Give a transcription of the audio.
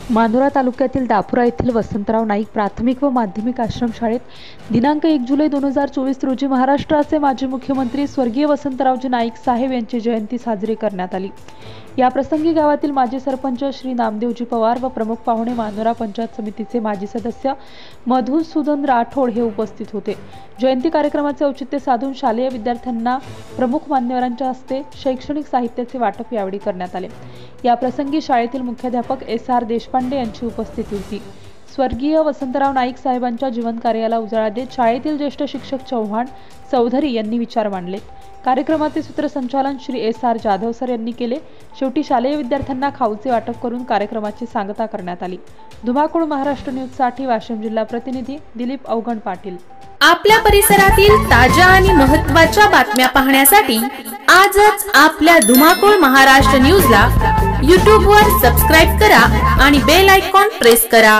मानोरा तालुक्यातील दापुरा येथील वसंतराव नाईक प्राथमिक व माध्यमिक आश्रमशाळेत दिनांक 1 जुलै 2024 रोजी महाराष्ट्राचे माजी मुख्यमंत्री स्वर्गीय वसंतरावजी नाईक साहेब यांची जयंती साजरी करण्यात आली। या प्रसंगी गावातील माजी सरपंच श्री नामदेवजी पवार व प्रमुख पाहुणे मानोरा पंचायत समितीचे माजी सदस्य मधुसूदन राठोड हे उपस्थित होते। जयंती कार्यक्रमाचे औचित्य साधून शालेय विद्यार्थ्यांना प्रमुख मान्यवरांच्या हस्ते शैक्षणिक साहित्याचे वाटप यावेळी करण्यात आले। या प्रसंगी शाळेतील मुख्याध्यापक SR देशपांडे यांची उपस्थिती होती। स्वर्गीय वसंतराव नाईक साहेबांच्या जीवन कार्याला उजाळा देत शाळेतील ज्येष्ठ शिक्षक चव्हाण चौधरी यांनी विचार मांडले। कार्यक्रमाचे सूत्रसंचालन श्री SR जाधव सर यांनी केले। शेवटी शालेय विद्यार्थ्यांना खाऊचे वाटप करून कार्यक्रमाची सांगता करण्यात आली। धुमाकूळ महाराष्ट्र न्यूज साठी वाशिम जिल्हा प्रतिनिधी दिलीप अवघण पाटील। आपल्या परिसरातील ताज्या आणि महत्त्वाच्या बातम्या पाहण्यासाठी आजच आपल्या धुमाकूळ महाराष्ट्र न्यूजला YouTube वर सबस्क्राइब करा आणि बेल आयकॉन प्रेस करा।